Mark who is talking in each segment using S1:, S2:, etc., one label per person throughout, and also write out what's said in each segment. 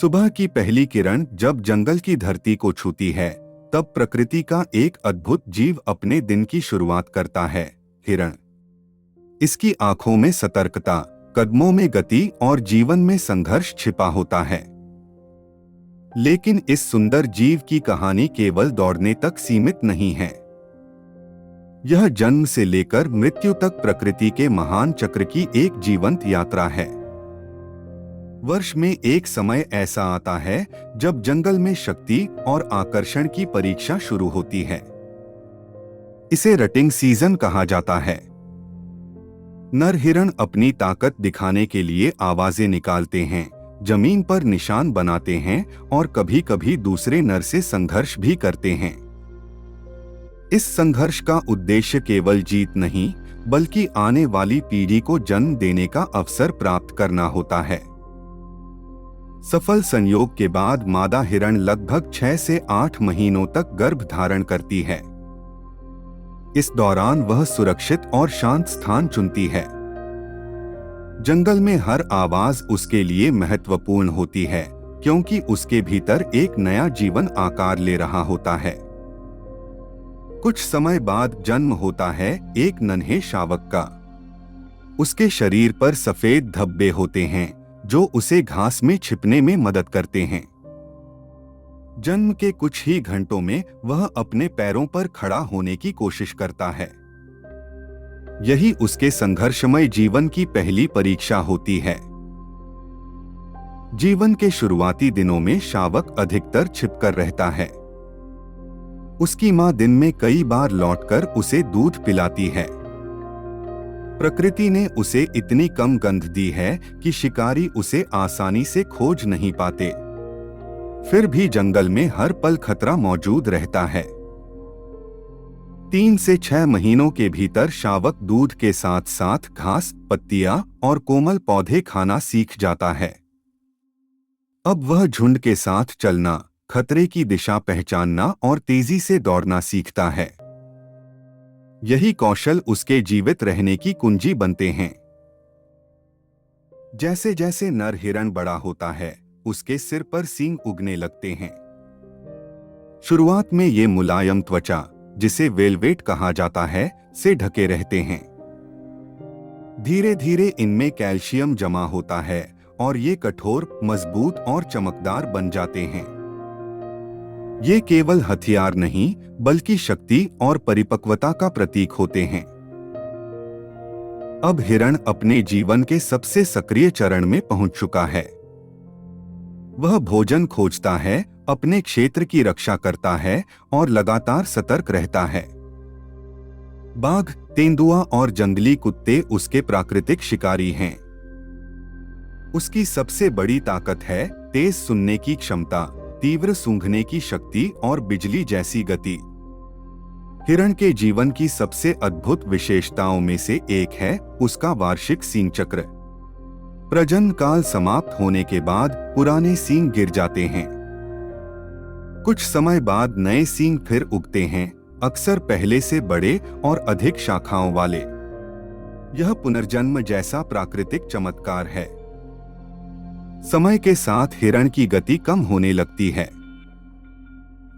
S1: सुबह की पहली किरण जब जंगल की धरती को छूती है, तब प्रकृति का एक अद्भुत जीव अपने दिन की शुरुआत करता है, हिरण। इसकी आंखों में सतर्कता, कदमों में गति और जीवन में संघर्ष छिपा होता है। लेकिन इस सुंदर जीव की कहानी केवल दौड़ने तक सीमित नहीं है। यह जन्म से लेकर मृत्यु तक प्रकृति के महान चक्र की एक जीवंत यात्रा है। वर्ष में एक समय ऐसा आता है जब जंगल में शक्ति और आकर्षण की परीक्षा शुरू होती है। इसे रटिंग सीजन कहा जाता है। नर हिरण अपनी ताकत दिखाने के लिए आवाजें निकालते हैं, जमीन पर निशान बनाते हैं और कभी-कभी दूसरे नर से संघर्ष भी करते हैं। इस संघर्ष का उद्देश्य केवल जीत नहीं, बल्कि आने वाली पीढ़ी को जन्म देने का अवसर प्राप्त करना होता है। सफल संयोग के बाद मादा हिरण लगभग 6 से 8 महीनों तक गर्भ धारण करती है। इस दौरान वह सुरक्षित और शांत स्थान चुनती है। जंगल में हर आवाज उसके लिए महत्वपूर्ण होती है, क्योंकि उसके भीतर एक नया जीवन आकार ले रहा होता है। कुछ समय बाद जन्म होता है एक नन्हे शावक का। उसके शरीर पर सफेद धब्बे होते हैं, जो उसे घास में छिपने में मदद करते हैं। जन्म के कुछ ही घंटों में वह अपने पैरों पर खड़ा होने की कोशिश करता है। यही उसके संघर्षमय जीवन की पहली परीक्षा होती है। जीवन के शुरुआती दिनों में शावक अधिकतर छिपकर रहता है। उसकी मां दिन में कई बार लौटकर उसे दूध पिलाती है। प्रकृति ने उसे इतनी कम गंध दी है कि शिकारी उसे आसानी से खोज नहीं पाते। फिर भी जंगल में हर पल खतरा मौजूद रहता है। 3 से 6 महीनों के भीतर शावक दूध के साथ साथ घास, पत्तियां और कोमल पौधे खाना सीख जाता है। अब वह झुंड के साथ चलना, खतरे की दिशा पहचानना और तेजी से दौड़ना सीखता है। यही कौशल उसके जीवित रहने की कुंजी बनते हैं। जैसे जैसे नर हिरण बड़ा होता है, उसके सिर पर सींग उगने लगते हैं। शुरुआत में ये मुलायम त्वचा, जिसे वेलवेट कहा जाता है, से ढके रहते हैं। धीरे धीरे इनमें कैल्शियम जमा होता है और ये कठोर, मजबूत और चमकदार बन जाते हैं। ये केवल हथियार नहीं, बल्कि शक्ति और परिपक्वता का प्रतीक होते हैं। अब हिरण अपने जीवन के सबसे सक्रिय चरण में पहुंच चुका है। वह भोजन खोजता है, अपने क्षेत्र की रक्षा करता है और लगातार सतर्क रहता है। बाघ, तेंदुआ और जंगली कुत्ते उसके प्राकृतिक शिकारी हैं। उसकी सबसे बड़ी ताकत है तेज सुनने की क्षमता, तीव्र सूंघने की शक्ति और बिजली जैसी गति। हिरण के जीवन की सबसे अद्भुत विशेषताओं में से एक है उसका वार्षिक सींग चक्र। प्रजनन काल समाप्त होने के बाद पुराने सींग गिर जाते हैं। कुछ समय बाद नए सींग फिर उगते हैं, अक्सर पहले से बड़े और अधिक शाखाओं वाले। यह पुनर्जन्म जैसा प्राकृतिक चमत्कार है। समय के साथ हिरण की गति कम होने लगती है।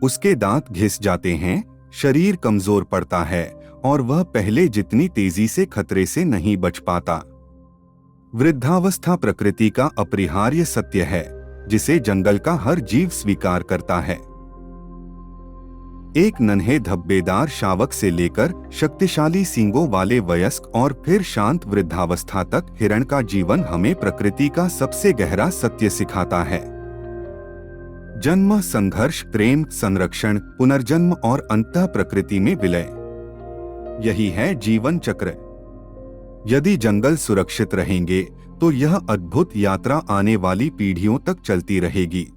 S1: उसके दांत घिस जाते हैं, शरीर कमजोर पड़ता है और वह पहले जितनी तेजी से खतरे से नहीं बच पाता। वृद्धावस्था प्रकृति का अपरिहार्य सत्य है, जिसे जंगल का हर जीव स्वीकार करता है। एक नन्हे धब्बेदार शावक से लेकर शक्तिशाली सींगों वाले वयस्क और फिर शांत वृद्धावस्था तक हिरण का जीवन हमें प्रकृति का सबसे गहरा सत्य सिखाता है। जन्म, संघर्ष, प्रेम, संरक्षण, पुनर्जन्म और अंततः प्रकृति में विलय, यही है जीवन चक्र। यदि जंगल सुरक्षित रहेंगे, तो यह अद्भुत यात्रा आने वाली पीढ़ियों तक चलती रहेगी।